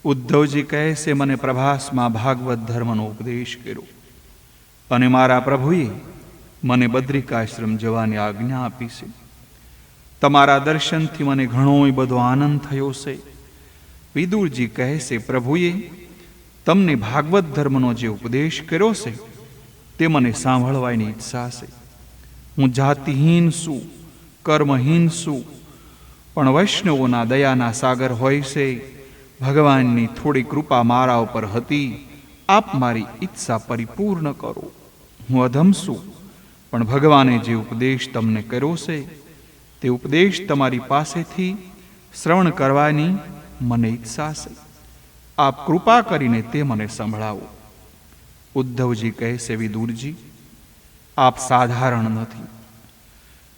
ઉદ્ધવજી કહે છે, મને પ્રભાસમાં ભાગવત ધર્મનો ઉપદેશ કર્યો અને મારા પ્રભુએ મને બદ્રિકાશ્રમ જવાની આજ્ઞા આપી છે. તમારા દર્શનથી મને ઘણો બધો આનંદ થયો છે. વિદુરજી કહે છે, પ્રભુએ તમને ભાગવત ધર્મનો જે ઉપદેશ કર્યો છે તે મને સાંભળવાની ઈચ્છા છે. હું જાતિહીન છું, કર્મહીન છું, પણ વૈષ્ણવોના દયાના સાગર હોય છે. ભગવાનની થોડી કૃપા મારા ઉપર હતી. આપ મારી ઈચ્છા પરિપૂર્ણ કરો. હું અધમ છું, પણ ભગવાને જે ઉપદેશ તમને કર્યો છે તે ઉપદેશ તમારી પાસેથી શ્રવણ કરવાની મને ઈચ્છા છે. આપ કૃપા કરીને તે મને સંભળાવો. ઉદ્ધવજી કહે છે, વિદુરજી, આપ સાધારણ નથી.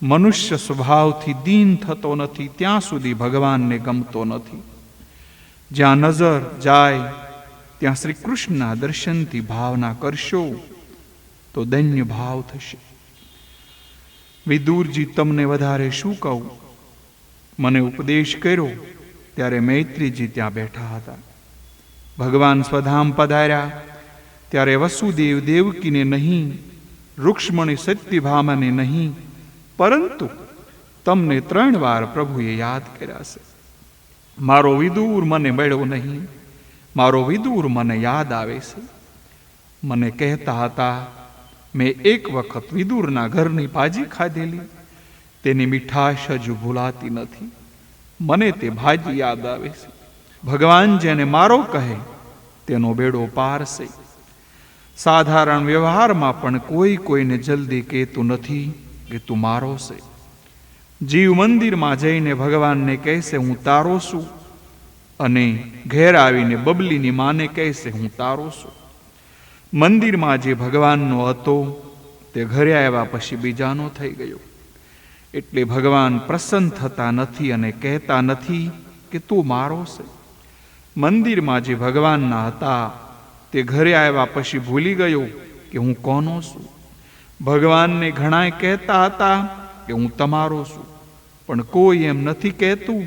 મનુષ્ય સ્વભાવથી દીન થતો નથી ત્યાં સુધી ભગવાનને ગમતો નથી. જ્યાં નજર જાય ત્યાં શ્રી કૃષ્ણના દર્શનથી ભાવના કરશો તો દૈન્ય ભાવ થશે. વિદુરજી, તમને વધારે શું કહું? મને ઉપદેશ કર્યો ત્યારે મૈત્રીજી ત્યાં બેઠા હતા. ભગવાન સ્વધામ પધાર્યા ત્યારે વસુદેવ દેવકીને નહીં, રૂક્ષ્મણી સત્યભામાને નહીં, પરંતુ તમને 3 વાર પ્રભુએ યાદ કર્યા છે. મારો વિદુર મને મળ્યો નહીં, મારો વિદુર મને યાદ આવે છે. મને કહેતા હતા, મેં એક વખત વિદુરના ઘરની ભાજી ખાધેલી, તેની મીઠાશ હજુ ભૂલાતી નથી. મને તે ભાજી યાદ આવે છે. ભગવાન જેને મારો કહે તેનો બેડો પાર છે. સાધારણ વ્યવહારમાં પણ કોઈને જલ્દી કહેતું નથી કે તું મારો છે. જીવ મંદિરમાં જઈને ભગવાનને કહેશે, હું તારો છું, અને ઘેર આવીને બબલીની માને કહેશે, હું તારો છું. મંદિરમાં જે ભગવાનનો હતો તે ઘરે આવ્યા પછી બીજાનો થઈ ગયો. એટલે ભગવાન પ્રસન્ન થતા નથી અને કહેતા નથી કે તું મારો છે. મંદિરમાં જે ભગવાનના હતા તે ઘરે આવ્યા પછી ભૂલી ગયો કે હું કોનો છું. ભગવાનને ઘણાય કહેતા હતા કે હું તમારો છું, પણ કોઈ એમ નથી કહેતું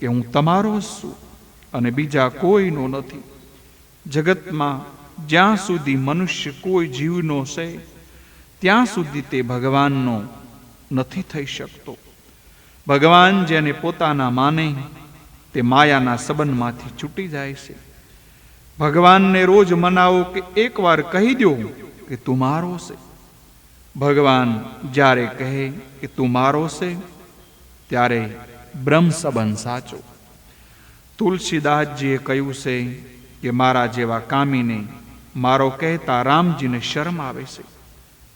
કે હું તમારો છું અને બીજા કોઈનો નથી. જગતમાં જ્યાં સુધી મનુષ્ય કોઈ જીવનો છે ત્યાં સુધી તે ભગવાનનો નથી થઈ શકતો. ભગવાન જેને પોતાના માને તે માયાના સંબંધમાંથી છૂટી જાય છે. ભગવાનને રોજ મનાવો કે એકવાર કહી દો કે તું મારો છે. ભગવાન જ્યારે કહે કે તું મારો છે ત્યારે બ્રહ્મ સંબંધ સાચો. તુલસીદાસજીએ કહ્યું છે કે મારા જેવા કામીને મારો કહેતા રામજીને શરમ આવે છે,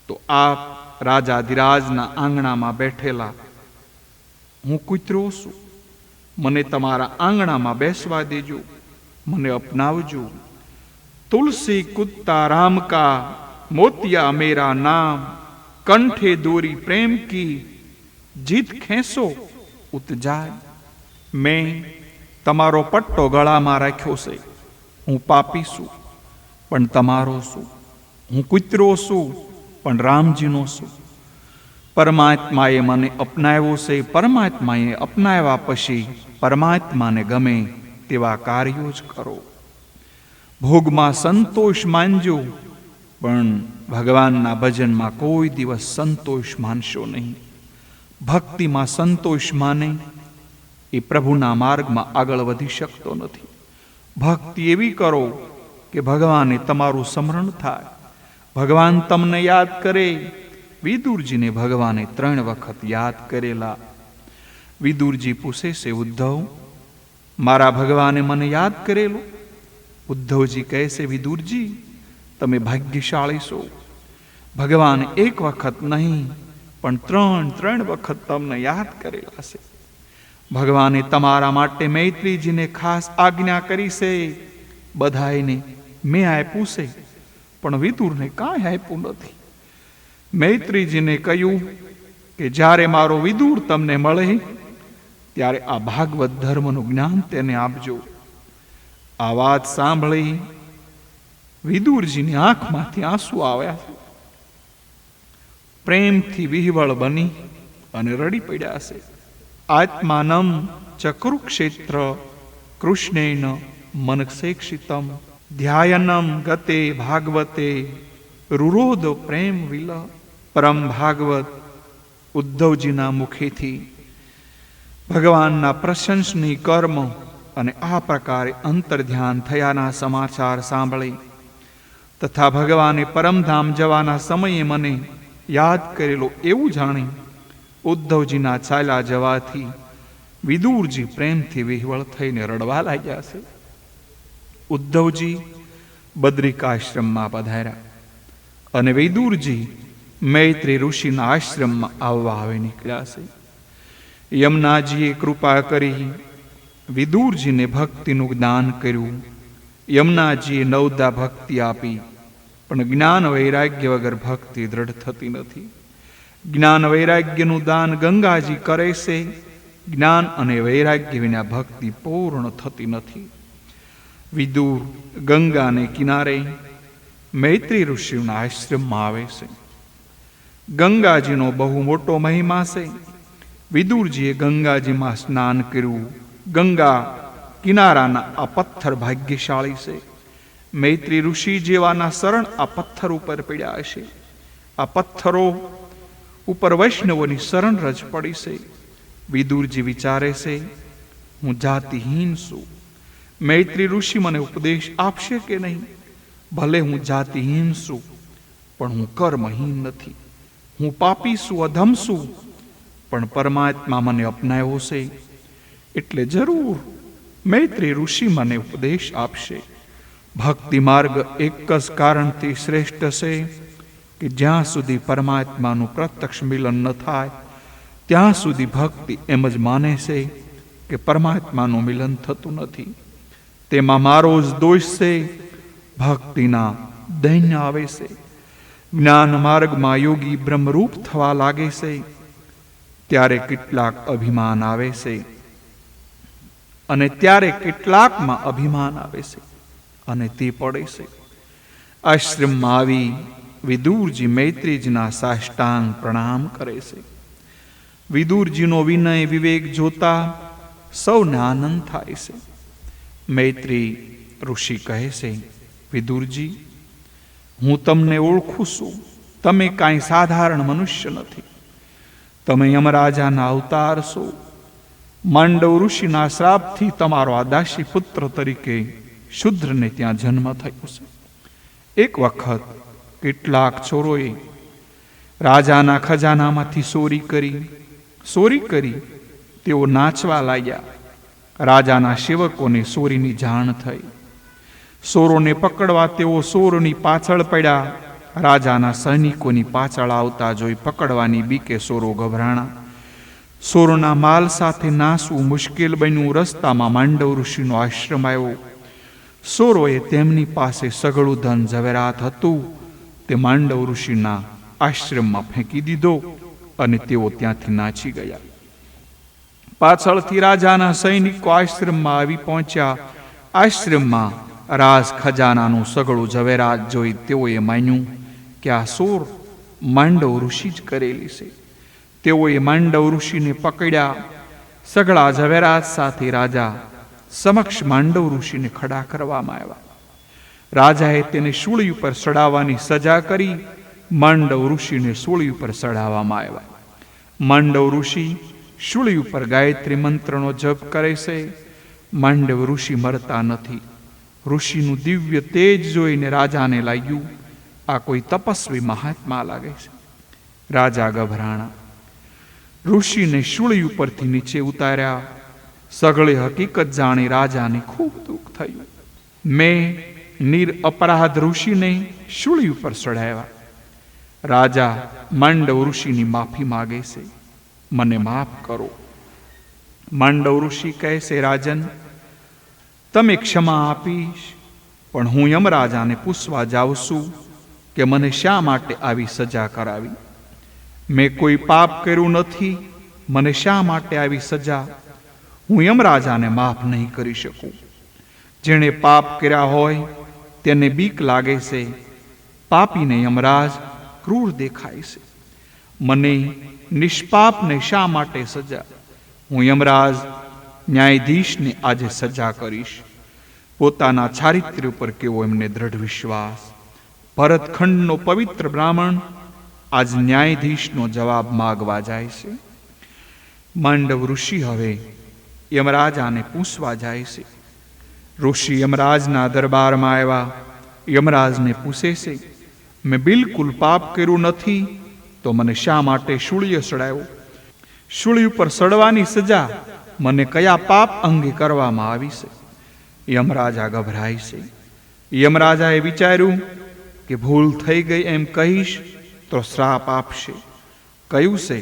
તો આપ રાજાધિરાજના આંગણામાં બેઠેલા હું કૂતરો છું, મને તમારા આંગણામાં બેસવા દેજો, મને અપનાવજો. તુલસી કુત્તા રામ કા, મોતિયા મેરા નામ, કંઠે દોરી પ્રેમ કી, જીત ખેંસો ઉત જાય. મેં તમારો પટ્ટો ગળામાં રાખ્યો છે. હું પાપી છું પણ તમારો છું. હું કૂતરો છું પણ રામજીનો છું. પરમાત્માએ મને અપનાવ્યો છે. પરમાત્માએ અપનાવ્યા પછી પરમાત્માને ગમે તેવા કાર્યો જ કરો. ભોગમાં સંતોષ માનજો, પણ ભગવાનના ભજનમાં કોઈ દિવસ સંતોષ માનશો નહીં. ભક્તિમાં સંતોષ માને એ પ્રભુના માર્ગમાં આગળ વધી શકતો નથી. ભક્તિ એવી કરો કે ભગવાને તમારું સ્મરણ થાય, ભગવાન તમને યાદ કરે. વિદુરજીને ભગવાને 3 વખત યાદ કરેલા. વિદુરજી પૂછે છે, ઉદ્ધવ, મારા ભગવાને મને યાદ કરેલો? ઉદ્ધવજી કહે છે, વિદુરજી, તમે ભાગ્યશાળી છો. ભગવાન એક વખત નહીં પણ 3 વખત તમને યાદ કરેલા છે. ભગવાને તમારા માટે મૈત્રીજીને ખાસ આજ્ઞા કરી છે. બધાયને મેં આપ્યું છે, પણ વિદુરને કાંઈ આપ્યું નથી. મૈત્રીજીને કહ્યું કે જ્યારે મારો વિદુર તમને મળે ત્યારે આ ભાગવત ધર્મનું જ્ઞાન તેને આપજો. આ વાત સાંભળી વિદુરજીની આંખમાંથી આંસુ આવ્યા. પ્રેમથી વિહવળ બની અને રડી પડ્યા છે. આત્માનમ ચ કુરુક્ષેત્ર કૃષ્ણેન મનક્ષેક્ષિતમ ધ્યાયનમ ગતે ભાગવતે રુરોધ પ્રેમ વિલ. પરમ ભાગવત ઉદ્ધવજીના મુખેથી ભગવાનના પ્રશંસનીય કર્મ અને આ પ્રકારે અંતર્ધ્યાન થયાના સમાચાર સાંભળી તથા ભગવાને પરમધામ જવાના સમયે મને યાદ કરેલો એવું જાણી ઉદ્ધવજીના ચાલ્યા જવાથી વિદુરજી પ્રેમથી વિહવળ થઈને રડવા લાગ્યા છે. ઉદ્ધવજી બદ્રિકાશ્રમમાં પધાર્યા અને વિદુરજી મૈત્રી ઋષિના આશ્રમમાં આવવા હવે નીકળ્યા છે. યમુનાજીએ કૃપા કરી વિદુરજીને ભક્તિનું જ્ઞાન કર્યું. યમુનાજીએ નવદા ભક્તિ આપી, પણ જ્ઞાન વૈરાગ્ય વગર ભક્તિ દ્રઢ થતી નથી. જ્ઞાન વૈરાગ્યનું દાન ગંગાજી કરે છે. જ્ઞાન અને વૈરાગ્ય વિના ભક્તિ પૂર્ણ થતી નથી. વિદુર ગંગાને કિનારે મૈત્રી ઋષિના આશ્રમમાં આવે છે. ગંગાજીનો બહુ મોટો મહિમા છે. વિદુરજીએ ગંગાજીમાં સ્નાન કર્યું. ગંગા કિનારાના આ પથ્થર ભાગ્યશાળી છે. મૈત્રી ઋષિ જેવાના શરણ આ પથ્થર ઉપર પડ્યા હશે. આ પથ્થરો ઉપર વૈષ્ણવોની શરણ રજ પડી છે. વિદુરજી વિચારે છે, હું જાતિહીન છું. મૈત્રી ઋષિ મને ઉપદેશ આપશે કે નહીં? ભલે હું જાતિહીન છું, પણ હું કર્મહીન નથી. હું પાપી છું, અધમ છું, પણ પરમાત્મા મને અપનાવ્યો છે, એટલે જરૂર મૈત્રી ઋષિ મને ઉપદેશ આપશે. ભક્તિ માર્ગ એક જ કારણથી શ્રેષ્ઠ છે કે જ્યાં સુધી પરમાત્માનું પ્રત્યક્ષ મિલન ન થાય ત્યાં સુધી ભક્તિ એમ જ માને છે કે પરમાત્માનું મિલન થતું નથી. તેમાં મારો જ દોષ છે. ભક્તિના દૈન્ય આવે છે. જ્ઞાન માર્ગમાં યોગી બ્રહ્મરૂપ થવા લાગે છે ત્યારે કેટલાક અભિમાન આવે છે, અને ત્યારે કેટલાકમાં અભિમાન આવે છે અને તે પડે છે. આશ્રમમાં આવી વિદુરજી મૈત્રીજીના સાષ્ટાંગ પ્રણામ કરે છે. વિદુરજીનો વિનય વિવેક જોતા સૌને આનંદ થાય છે. મૈત્રી ઋષિ કહે છે, વિદુરજી, હું તમને ઓળખું છું. તમે કાંઈ સાધારણ મનુષ્ય નથી. તમે યમરાજાના અવતાર છો. માંડવ ઋષિના શ્રાપથી તમારો આ દાસી પુત્ર તરીકે શુદ્રને ત્યાં જન્મ થયો છે. એક વખત કેટલાક ચોરોએ રાજાના ખજાનામાંથી ચોરી કરી તેઓ નાચવા લાગ્યા. રાજાના સેવકોને ચોરીની જાણ થઈ. ચોરોને પકડવા તેઓ ચોરોની પાછળ પડ્યા. રાજાના સૈનિકોની પાછળ આવતા જોઈ પકડવાની બીકે ચોરો ગભરાણા. ચોરોના માલ સાથે નાસવું મુશ્કેલ બન્યું. રસ્તામાં માંડવ ઋષિનો આશ્રમ આવ્યો. ચોરોએ તેમની પાસે સઘળું ધન ઝવેરાત હતું તે માંડવ ઋષિના આશ્રમમાં ફેંકી દીધો અને તેઓ ત્યાંથી નાચી ગયા. પાછળથી રાજાના સૈનિકો આશ્રમમાં આવી પહોંચ્યા. આશ્રમમાં રાજ ખજાનાનું સઘળું ઝવેરાત જોઈ તેઓએ માન્યું કે આ ચોર માંડવ ઋષિ જ કરેલી છે. તેઓએ માંડવ ઋષિને પકડ્યા. સઘળા ઝવેરાત સાથે રાજા સમક્ષ માંડવ ઋષિને ખડા કરવામાં આવ્યા. રાજાએ તેને શૂળી ઉપર ચડાવવાની સજા કરી. માંડવ ઋષિને શૂળી ઉપર ચડાવવામાં આવ્યા. માંડવ ઋષિ શૂળી ઉપર ગાયત્રી મંત્રનો જપ કરે છે. માંડવ ઋષિ મરતા નથી. ઋષિનું દિવ્ય તેજ જોઈને રાજાને લાગ્યું આ કોઈ તપસ્વી મહાત્મા લાગે છે. રાજા ગભરાણા. ઋષિને શૂળી ઉપરથી નીચે ઉતાર્યા. સઘળી હકીકત જાણી રાજાને ખૂબ દુઃખ થયું. મેં નિરઅપરાધ ઋષિને શૂળી ઉપર ચડાવ્યા. રાજા માંડવ ઋષિની માફી માગે છે, મને માફ કરો. માંડવ ઋષિ કહે છે, રાજન, તમે ક્ષમા આપીશ, પણ હું યમરાજાને પૂછવા જાઉં છું કે મને શા માટે આવી સજા કરાવી. મેં કોઈ પાપ કર્યું નથી, મને શા માટે આવી સજા? હું યમરાજાને માફ નહીં કરી શકું. જેણે પાપ કર્યા હોય તેને બીક લાગે છે. પાપીને યમરાજ ક્રૂર દેખાય છે. મને નિષ્પાપને શા માટે સજા? હું યમરાજ ન્યાયાધીશને આજે સજા કરીશ. પોતાના ચારિત્ર્ય ઉપર કેવો એમને દ્રઢ વિશ્વાસ. ભરતખંડનો પવિત્ર બ્રાહ્મણ આજ ન્યાયાધીશનો જવાબ માગવા જાય છે. માંડવ ઋષિ હવે યમરાજાને પૂછવા જાય છે. ઋષિ યમરાજના દરબારમાં આવ્યા. યમરાજને પૂછે છે, મેં બિલકુલ પાપ કર્યું નથી, તો મને શા માટે શૂળીએ સડાયો? શૂળી ઉપર સડવાની સજા મને કયા પાપ અંગે કરવામાં આવી છે? યમરાજા ગભરાય છે. યમરાજાએ વિચાર્યું કે ભૂલ થઈ ગઈ એમ કહીશ તો શ્રાપ આપશે. કહ્યું છે,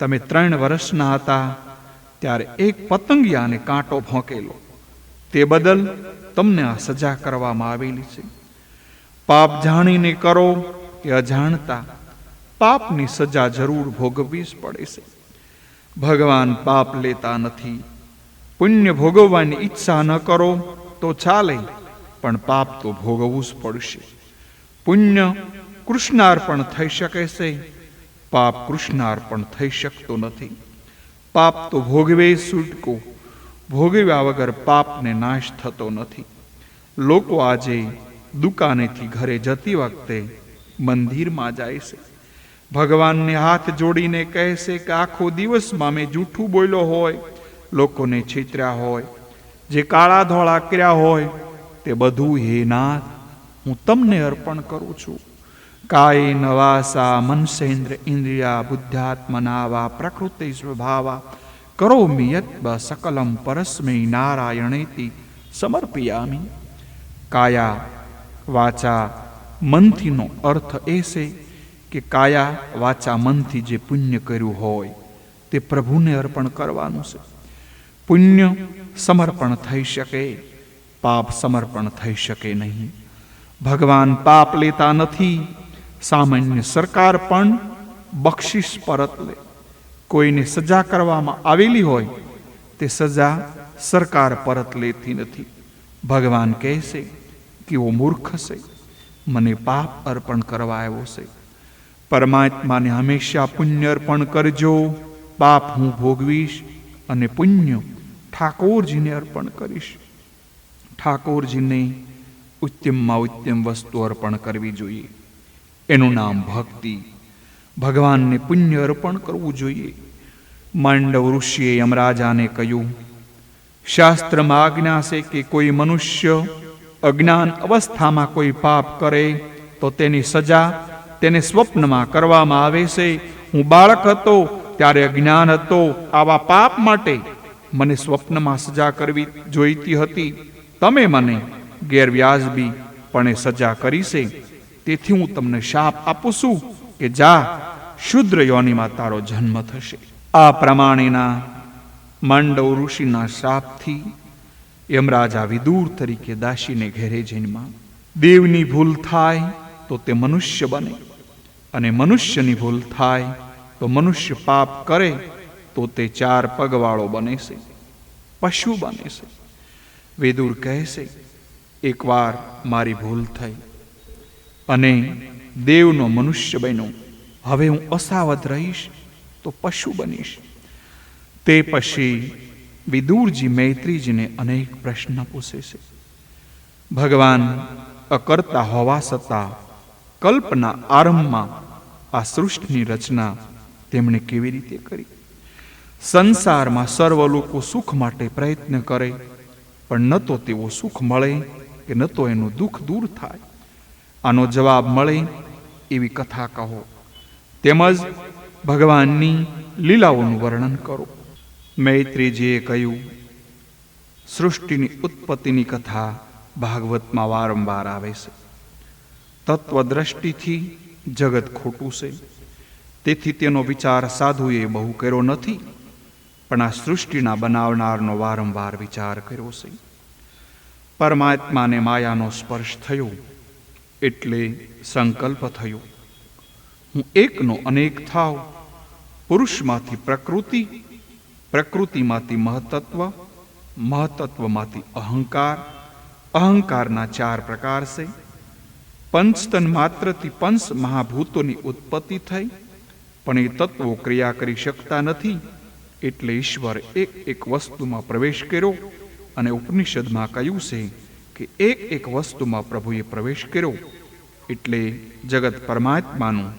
તમે 3 વર્ષના હતા ત્યારે એક પતંગિયાને કાંટો ભોંકેલો, તે બદલ તમને આ સજા કરવામાં આવેલી છે. પાપ જાણીને કરો કે અજાણતા, પાપની સજા જરૂર ભોગવવી જ પડે છે. ભગવાન પાપ લેતા નથી. પુણ્ય ભોગવવાની ઈચ્છા ન કરો તો ચાલે, પણ પાપ તો ભોગવવું જ પડશે. પુણ્ય કૃષ્ણાર્પણ થઈ શકે છે, પાપ કૃષ્ણાર્પણ થઈ શકતો નથી. પાપ તો ભોગવે છૂટકો, ભોગવ્યા વગર પાપને નાશ થતો નથી. લોકો આજે દુકાનેથી ઘરે જતી વખતે મંદિરમાં જાય છે. ભગવાનને હાથ જોડીને કહે છે કે આખો દિવસમાં મેં જૂઠું બોલ્યો હોય, લોકોને છેતર્યા હોય, જે કાળા ધોળા કર્યા હોય, તે બધું હે નાથ હું તમને અર્પણ કરું છું. કાયેન વાસા મનસેન્દ્ર ઇન્દ્રિયા બુદ્ધ્યાત્મના વા પ્રકૃતિ સ્વભાવા કરોમિ યત્ સકલમ પરસ્મૈ નારાયણેતિ સમર્પયામિ. કાયા વાચા મનથીનો અર્થ એ છે કે કાયા વાચા મનથી જે પુણ્ય કર્યું હોય તે પ્રભુને અર્પણ કરવાનું છે. પુણ્ય સમર્પણ થઈ શકે, પાપ સમર્પણ થઈ શકે નહીં. ભગવાન પાપ લેતા નથી. સામાન્ય સરકાર પણ બક્ષિસ પરત લે. કોઈને સજા કરવામાં આવેલી હોય તે સજા સરકાર પરત લેતી નથી. ભગવાન કહે છે કે ઓ મૂર્ખ છે, મને પાપ અર્પણ કરવા આવ્યો છે. પરમાત્માને હંમેશા પુણ્ય અર્પણ કરજો, પાપ હું ભોગવીશ, અને પુણ્ય ઠાકોરજીને અર્પણ કરીશ. ઠાકોરજીને ઉત્તમમાં ઉત્તમ વસ્તુ અર્પણ કરવી જોઈએ. એનું નામ ભક્તિ. ભગવાનને પુણ્ય અર્પણ કરવું જોઈએ. માંડવ ઋષિએ યમરાજાને કહ્યું, શાસ્ત્રમાં આજ્ઞા છે કે કોઈ મનુષ્ય અજ્ઞાન અવસ્થામાં કોઈ પાપ કરે તો તેની સજા તેને સ્વપ્નમાં કરવામાં આવે છે. હું બાળક હતો ત્યારે અજ્ઞાન હતો, આવા પાપ માટે મને સ્વપ્નમાં સજા કરવી જોઈતી હતી. તમે મને ગેરવ્યાજબી પણ સજા કરી છે, તેથી હું તમને શાપ આપું છું કે જા, શુદ્ર યોનિમાં તારો જન્મ થશે. આ પ્રમાણેના માંડવ ઋષિના શાપથી યમરાજા વિદુર તરીકે દાસીને ઘેરે જન્મા. દેવની ભૂલ થાય તો તે મનુષ્ય બને, અને મનુષ્યની ભૂલ થાય તો મનુષ્ય પાપ કરે તો તે 4 પગવાળો બને છે, પશુ બને છે. વિદુર કહે છે, એકવાર મારી ભૂલ થઈ અને દેવનો મનુષ્ય બન્યો. હવે હું અસાવધ રહીશ તો પશુ બનીશ. તે પછી વિદુરજી મૈત્રીજીને અનેક પ્રશ્ન પૂછે છે. ભગવાન અકર્તા હોવા છતાં કલ્પના આરંભમાં આ સૃષ્ટિની રચના તેમણે કેવી રીતે કરી? સંસારમાં સર્વ લોકો સુખ માટે પ્રયત્ન કરે, પણ ન તો તેઓ સુખ મળે કે ન તો એનું દુઃખ દૂર થાય. આનો જવાબ મળે એવી કથા કહો, તેમજ ભગવાનની લીલાઓનું વર્ણન કરો. મૈત્રીજીએ કહ્યું, સૃષ્ટિની ઉત્પત્તિની કથા ભાગવતમાં વારંવાર આવે છે. તત્વદ્રષ્ટિથી જગત ખોટું છે, તેથી તેનો વિચાર સાધુએ બહુ કર્યો નથી, પણ આ સૃષ્ટિના બનાવનારનો વારંવાર વિચાર કર્યો છે. પરમાત્માને માયાનો સ્પર્શ થયો એટલે સંકલ્પ થયો, હું એકનો અનેક થાવ. પુરુષમાંથી પ્રકૃતિ, પ્રકૃતિમાંથી મહતત્વ, મહતત્વમાંથી અહંકાર, અહંકારના 4 પ્રકાર છે. પંચતન માત્રથી પંચ મહાભૂતોની ઉત્પત્તિ થઈ, પણ એ તત્વો ક્રિયા કરી શકતા નથી, એટલે ઈશ્વર એક એક વસ્તુમાં પ્રવેશ કર્યો. અને ઉપનિષદમાં કહ્યું છે કે એક એક વસ્તુમાં પ્રભુએ પ્રવેશ કર્યો એટલે જગત પરમાત્માનું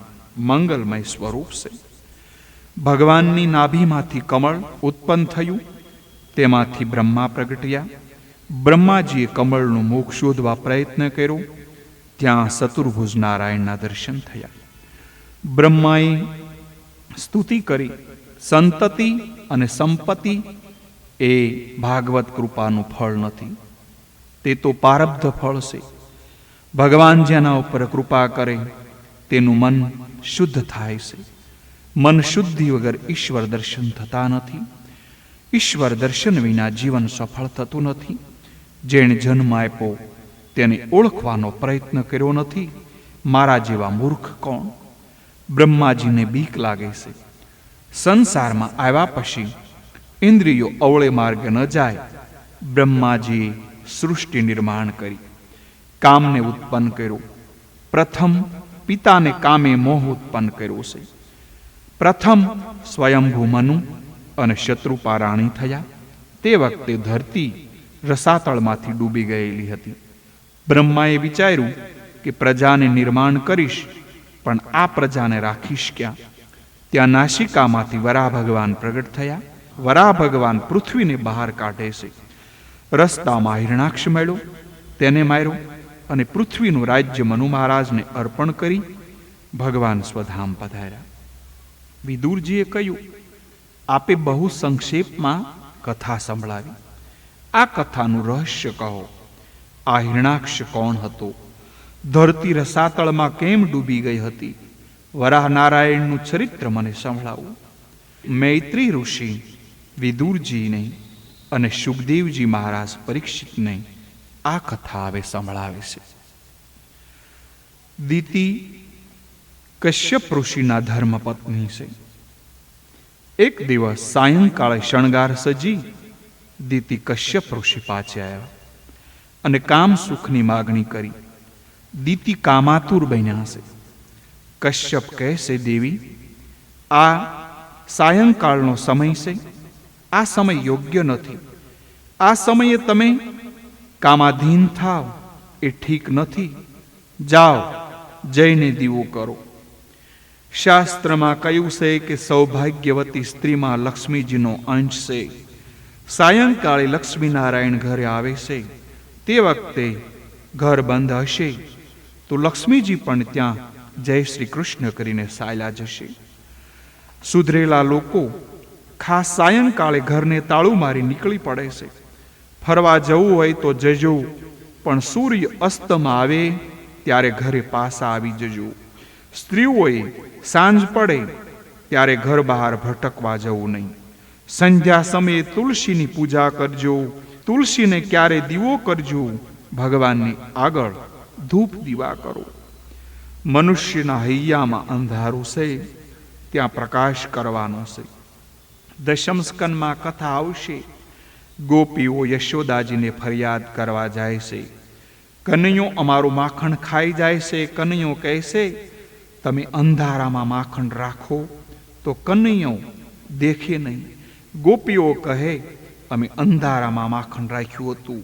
મંગલમય સ્વરૂપ છે. ભગવાનની નાભીમાંથી કમળ ઉત્પન્ન થયું, તેમાંથી બ્રહ્મા પ્રગટ્યા. બ્રહ્માજીએ કમળનું મુખ શોધવા પ્રયત્ન કર્યો, ત્યાં ચતુર્ભુજ નારાયણના દર્શન થયા. બ્રહ્માએ સ્તુતિ કરી. સંતતિ અને સંપત્તિ એ ભાગવત કૃપાનું ફળ નથી, તે તો પારબ્ધ ફળ છે. ભગવાન જેના ઉપર કૃપા કરે તેનું મન શુદ્ધ થાય છે. મન શુદ્ધિ વગર ઈશ્વર દર્શન થતા નથી. ઈશ્વર દર્શન વિના જીવન સફળ થતું નથી. જેણે જન્મ આપ્યો તેને ઓળખવાનો પ્રયત્ન કર્યો નથી. મારા જેવા મૂર્ખ કોણ? બ્રહ્માજીને બીક લાગે છે. સંસારમાં આવ્યા પછી ઇન્દ્રિયો અવળે માર્ગે ન જાય. બ્રહ્માજીએ સૃષ્ટિ નિર્માણ કરી, કામને ઉત્પન્ન કર્યું. પ્રથમ પિતાને કામે મોહ ઉત્પન્ન કર્યો છે. પ્રથમ સ્વયંભૂ મનુ અને શત્રુપા રાણી થયા. તે વખતે ધરતી રસાતળમાંથી ડૂબી ગયેલી હતી. બ્રહ્માએ વિચાર્યું કે પ્રજાને નિર્માણ કરીશ, પણ આ પ્રજાને રાખીશ ક્યાં? ત્યાં નાસિકામાંથી વરાહ ભગવાન પ્રગટ થયા. વરાહ ભગવાન પૃથ્વીને બહાર કાઢે છે. રસ્તામાં હિરણાક્ષ મળ્યો, તેને માર્યો અને પૃથ્વીનું રાજ્ય મનુ મહારાજને અર્પણ કરી ભગવાન સ્વધામ પધાર્યા. વિદુરજીએ કહ્યું, આપે બહુ સંક્ષેપમાં કથા સંભળાવી. આ કથાનું રહસ્ય કહો. આ હિરણાક્ષ કોણ હતો? ધરતી રસાતળમાં કેમ ડૂબી ગઈ હતી? વરાહ નારાયણનું ચરિત્ર મને સંભળાવું. મૈત્રી ઋષિ વિદુરજીને અને સુખદેવજી મહારાજ પરીક્ષિતને આ કથા હવે સંભળાવે છે. દિતિ કશ્યપ ઋષિના ધર્મપત્ની છે. એક દિવસ સાયંકાળે શણગાર સજી દિતિ કશ્યપ ઋષિ પાસે આવ્યા અને કામ સુખની માગણી કરી. દિતિ કામાતુર બન્યા છે. કશ્યપ કહે છે, દેવી, આ સાયંકાળનો સમય છે. આ સમય યોગ્ય નથી. આ સમયે તમે કામાધીન થાવ એ ઠીક નથી. જાઓ, જઈને દીવો કરો. શાસ્ત્રમાં કહ્યું છે કે સૌભાગ્યવતી સ્ત્રીમાં લક્ષ્મીજીનો અંશ છે. સાયંકાળે લક્ષ્મીનારાયણ ઘરે આવે છે. તે વખતે ઘર બંધ હશે તો લક્ષ્મીજી પણ ત્યાં જય શ્રી કૃષ્ણ કરીને ચાલ્યા જશે. સુધરેલા લોકો ખાસ સાયંકાળે ઘરને તાળું મારી નીકળી પડે છે. ફરવા જવું હોય તો જજો, પણ સૂર્ય અસ્તમાં આવે ત્યારે ઘરે પાછા આવી જજો. સ્ત્રીઓએ સાંજ પડે ત્યારે ઘર બહાર ભટકવા જવું નહીં. સંધ્યા સમયે તુલસીની પૂજા કરજો. તુલસીને ક્યારે દીવો કરજો. ભગવાનની આગળ ધૂપ દીવા કરો. મનુષ્યના હૈયામાં અંધારું છે, ત્યાં પ્રકાશ કરવાનો છે. દશમ સ્કંદમાં કથા આવશે. ગોપીઓ યશોદાજીને ફરિયાદ કરવા જાય છે. કનૈયો અમારું માખણ ખાઈ જાય છે. કનૈયો કહે છે, તમે અંધારામાં માખણ રાખો તો કનૈયો દેખે નહીં. ગોપીઓ કહે, અમે અંધારામાં માખણ રાખ્યું હતું,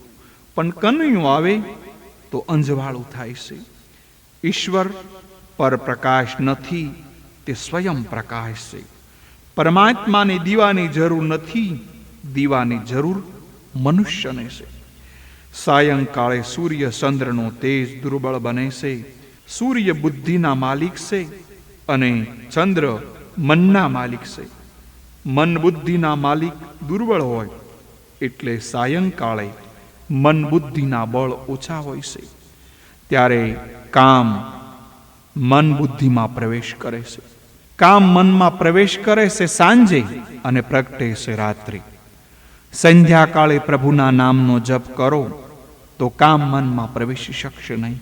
પણ કનૈયો આવે તો અંજવાળું થાય છે. ઈશ્વર પર પ્રકાશ નથી, તે સ્વયં પ્રકાશ છે. પરમાત્માને દીવાની જરૂર નથી, દીવાની જરૂર મનુષ્યને છે. સાયંકાળે સૂર્ય ચંદ્રનો તેજ દુર્બળ બને છે. સૂર્ય બુદ્ધિના માલિક છે અને ચંદ્ર મનના માલિક છે. મન બુદ્ધિના માલિક દુર્બળ હોય એટલે સાયંકાળે મન બુદ્ધિના બળ ઓછા હોય છે. ત્યારે કામ મન બુદ્ધિમાં પ્રવેશ કરે છે. કામ મનમાં પ્રવેશ કરે છે સાંજે અને પ્રગટે છે રાત્રિ. સંધ્યાકાળે પ્રભુના નામનો જપ કરો તો કામ મનમાં પ્રવેશી શકશે નહીં.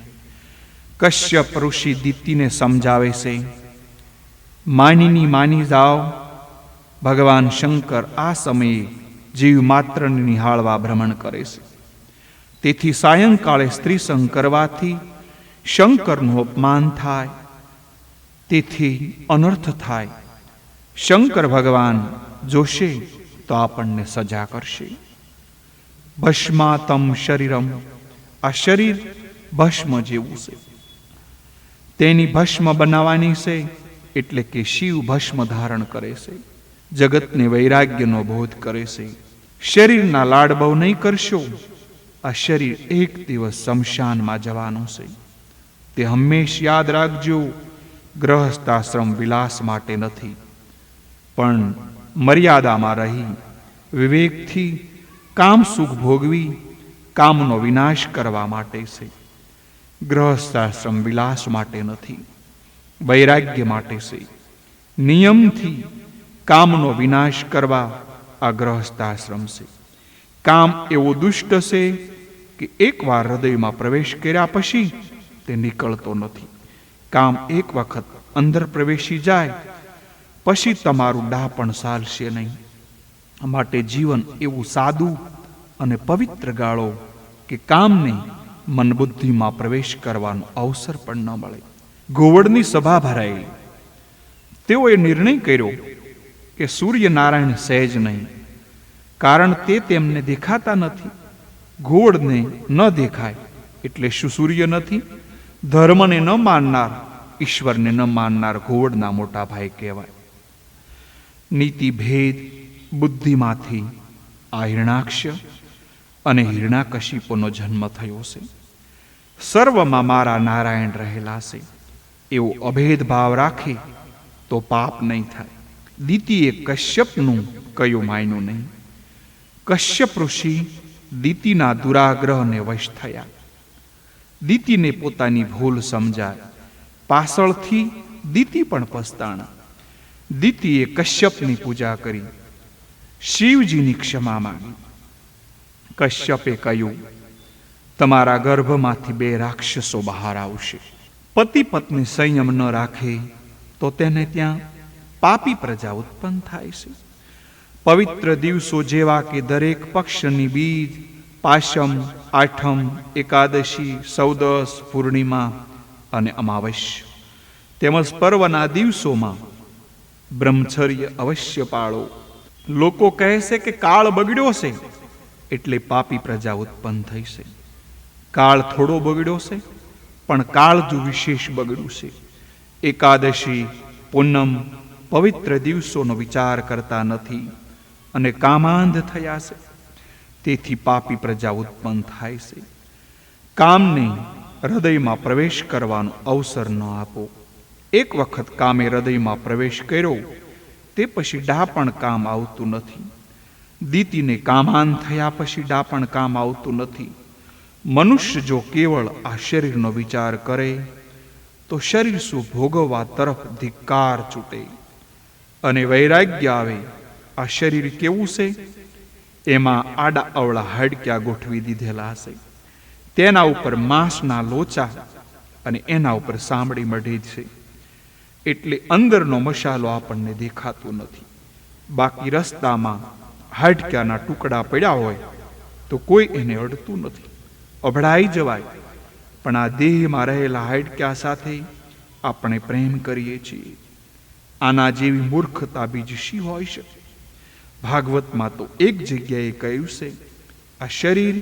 કશ્યપ ઋષિ દિતિને સમજાવે છે, માનીની માની જાઓ. ભગવાન શંકર આ સમયે જીવ માત્રને નિહાળવા ભ્રમણ કરે છે. તેથી સાયંકાળે સ્ત્રી સંગ કરવાથી શંકરનું અપમાન થાય, તેથી અનર્થ થાય. શંકર ભગવાન જોશે તો આપણને સજા કરશે. ભસ્માતમ શરીરમ આ શરીર ભસ્મ જેવું છે. તેની ભસ્મ બનાવવાની છે, એટલે કે શિવ ભસ્મ ધારણ કરે છે. જગતને વૈરાગ્યનો બોધ કરે છે. શરીરના લાડ બહુ નહીં કરશો. આ શરીર એક દિવસ શમશાનમાં જવાનું છે. તે હંમેશ યાદ રાખજો, ગ્રહસ્થાશ્રમ વિલાસ માટે નથી, પણ મર્યાદામાં રહી વિવેકથી કામ સુખ ભોગવી કામનો વિનાશ કરવા માટે છે. ગ્રહસ્થાશ્રમ વિલાસ માટે નથી, વૈરાગ્ય માટે છે. નિયમથી કામનો વિનાશ કરવા આ ગ્રહસ્થાશ્રમ છે. કામ એવો દુષ્ટ છે કે એકવાર હૃદયમાં પ્રવેશ કર્યા પછી તે નીકળતો નથી. કામ એક વખત અંદર પ્રવેશી જાય પછી તમારું ડાહ પણ ચાલશે નહીં. માટે જીવન એવું સાદું અને પવિત્ર ગાળો કે કામને મન બુદ્ધિમાં પ્રવેશ કરવાનો અવસર પણ ન મળે. ગોવળની સભા ભરાયેલી. તેઓએ નિર્ણય કર્યો કે સૂર્યનારાયણ સહેજ નહીં, કારણ તે તેમને દેખાતા નથી. ગોવળને ન દેખાય એટલે શું સૂર્ય નથી? ધર્મને ન માનનાર, ઈશ્વરને ન માનનાર ગોવળના મોટા ભાઈ કહેવાય. નીતિ ભેદ બુદ્ધિમાંથી આ હિરણાક્ષ અને હિરણાકશિપુનો જન્મ થયો છે. સર્વમાં મારા નારાયણ રહેલા છે એવો અભેદ ભાવ રાખે તો પાપ નહીં થાય. દિતિએ કશ્યપનું કયું માયનું નહીં. કશ્યપ ઋષિ દિતિના દુરાગ્રહને વશ થયા. દિતિને પોતાની ભૂલ સમજાય. પાછળથી દિતિ પણ પસ્તાણા. દિતિએ કશ્યપની પૂજા કરી, શિવજીની ક્ષમા માંગી. કશ્યપે કહ્યું, તમારા ગર્ભમાંથી 2 રાક્ષસો બહાર આવશે. પતિ પત્ની સંયમ ન રાખે તો તેને ત્યાં પાપી પ્રજા ઉત્પન્ન થાય છે. પવિત્ર દિવસો જેવા કે દરેક પક્ષની બીજ, પાશમ, આઠમ, એકાદશી, સૌદસ, પૂર્ણિમા અને અમાવસ્ય તેમજ પર્વના દિવસોમાં બ્રહ્મચર્ય અવશ્ય પાળો. લોકો કહે છે કે કાળ બગડ્યો છે એટલે પાપી પ્રજા ઉત્પન્ન થઈ છે. કાળ થોડો બગડ્યો છે, પણ કાળજુ વિશેષ બગડ્યું છે. એકાદશી, પૂનમ, પવિત્ર દિવસોનો વિચાર કરતા નથી અને કામાંધ થયા છે. તેથી પાપી પ્રજા ઉત્પન્ન થાય છે. કામને હૃદયમાં પ્રવેશ કરવાનો અવસર ન આપો. એક વખત કામે હૃદયમાં પ્રવેશ કર્યો તે પછી ડાપણ કામ આવતું નથી. દિતિને કામાન થયા પછી ડાપણ કામ આવતું નથી. મનુષ્ય જો કેવળ આ શરીરનો વિચાર કરે તો શરીર શું ભોગવવા તરફ ધિક્કાર છૂટે અને વૈરાગ્ય આવે. આ શરીર કેવું છે? એમાં આડા અવળા હાડક્યા ગોઠવી દીધેલા છે. તેના ઉપર માંસના લોચા અને એના ઉપર સાંભળી મઢી છે. એટલે અંદરનો મસાલો આપણને દેખાતો નથી. બાકી રસ્તામાં હાડક્યાના ટુકડા પડ્યા હોય તો કોઈ એને અડતું નથી, અભડાઈ જવાય. પણ આ દેહમાં રહેલા હાડક્યા સાથે આપણે પ્રેમ કરીએ છીએ. આના જેવી મૂર્ખતા બીજી શી હોઈ શકે? ભાગવતમાં તો એક જગ્યાએ કહ્યું છે, આ શરીર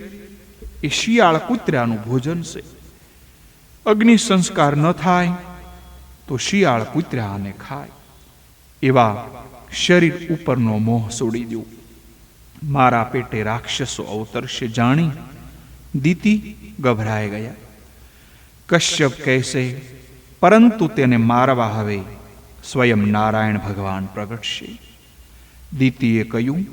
એ શિયાળ કૂતરાનું ભોજન છે. અગ્નિ સંસ્કાર ન થાય તો શિયાળ કૂતરાને ખાય. એવા શરીર ઉપરનો મોહ છોડી દો. મારા પેટે રાક્ષસો અવતરશે જાણી દિતિ ગભરાઈ ગયા. કશ્યપ કહેશે, પરંતુ તેને મારવા હવે સ્વયં નારાયણ ભગવાન પ્રગટશે. દિતિએ કહ્યું,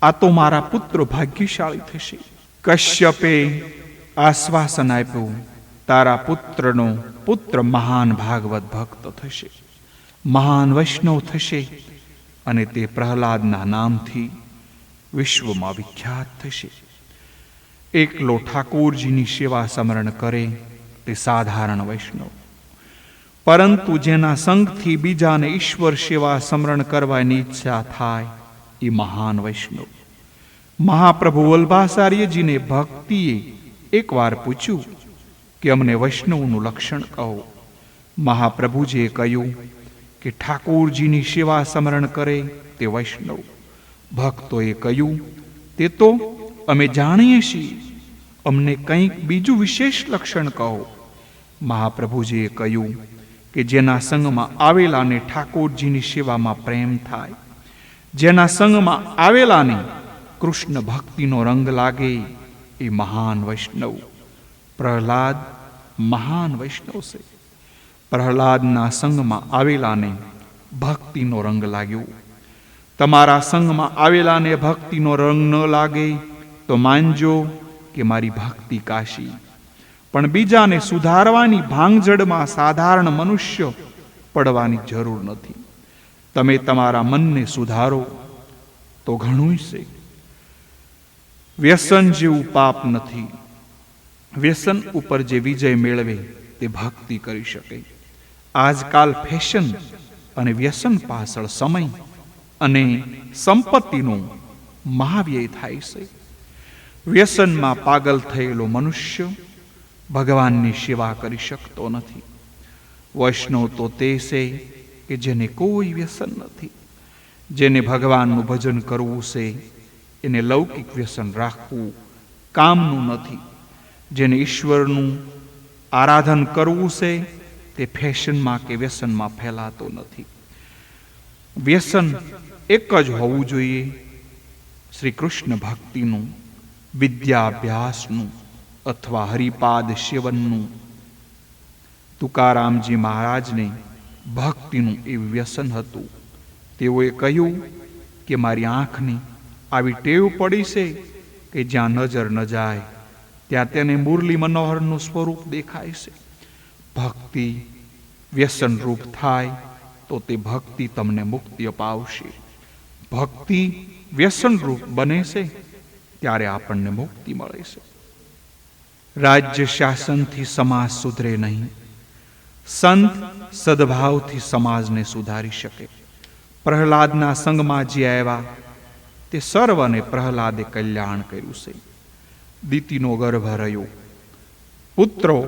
આ તો મારા પુત્રો ભાગ્યશાળી થશે. કશ્યપે આશ્વાસન આપ્યું, તારા પુત્રનો પુત્ર મહાન ભાગવત ભક્ત થશે, મહાન વૈષ્ણવ થશે અને તે પ્રહલાદના નામથી વિશ્વમાં વિખ્યાત થશે. એકલો ઠાકોરજીની સેવા સ્મરણ કરે તે સાધારણ વૈષ્ણવ, પરંતુ જેના સંગથી બીજાને ઈશ્વર સેવા સ્મરણ કરવાની ઈચ્છા થાય એ મહાન વૈષ્ણવ. મહાપ્રભુ વલ્ભાચાર્યજીને ભક્તિએ એકવાર પૂછ્યું કે અમને વૈષ્ણવનું લક્ષણ કહો. મહાપ્રભુજીએ કહ્યું કે ઠાકોરજીની સેવા સ્મરણ કરે તે વૈષ્ણવ. ભક્તોએ કહ્યું, તે તો અમે જાણીએ છીએ, અમને કંઈક બીજું વિશેષ લક્ષણ કહો. મહાપ્રભુજીએ કહ્યું કે જેના સંગમાં આવેલાને ઠાકોરજીની સેવામાં પ્રેમ થાય, જેના સંગમાં આવેલાને કૃષ્ણ ભક્તિનો રંગ લાગે, એ મહાન વૈષ્ણવ. પ્રહલાદ મહાન વૈષ્ણવ છે. પ્રહલાદના સંગમાં આવેલાને ભક્તિનો રંગ લાગ્યો. તમારા સંગમાં આવેલાને ભક્તિનો રંગ ન લાગે તો માનજો કે મારી ભક્તિ કાશી. પણ બીજાને સુધારવાની ભાંગજડમાં સાધારણ મનુષ્ય પડવાની જરૂર નથી. તમે તમારા મનને સુધારો તો ઘણું છે. વ્યસન જેવું પાપ નથી. વ્યસન ઉપર જે વિજય મેળવે તે ભક્તિ કરી શકે. આજકાલ ફેશન અને વ્યસન પાછળ સમય અને સંપત્તિનો મહાવ્યય થાય છે. વ્યસનમાં પાગલ થયેલો મનુષ્ય ભગવાનની સેવા કરી શકતો નથી. વૈષ્ણવ તો તે છે કે જેને કોઈ વ્યસન નથી. જેને ભગવાનનું ભજન કરવું છે એને લૌકિક વ્યસન રાખવું કામનું નથી. જેને ઈશ્વરનું આરાધન કરવું છે તે ફેશનમાં કે વ્યસનમાં ફેલાતો નથી. વ્યસન એક જ હોવું જોઈએ, શ્રી કૃષ્ણ ભક્તિનું, વિદ્યાભ્યાસનું અથવા હરિપાદ સેવનનું. તુકારામજી મહારાજને ભક્તિનું એવું વ્યસન હતું. તેઓએ કહ્યું કે મારી આંખની આવી ટેવ પડી છે કે જ્યાં નજર ન જાય ત્યાં તેને મુરલી મનોહરનું સ્વરૂપ દેખાય છે. ભક્તિ વ્યસન રૂપ થાય તો તે ભક્તિ તમને મુક્તિ અપાવશે. ભક્તિ વ્યસન રૂપ બને છે ત્યારે આપણને મુક્તિ મળે છે. રાજ્ય શાસનથી સમાજ સુધરે નહીં. સંત સદભાવથી સમાજને સુધારી શકે. પ્રહલાદના સંગમાં જે આવ્યા તે સર્વને પ્રહલાદે કલ્યાણ કર્યું છે. દીતીનો ગર્ભ રહ્યો. પુત્રો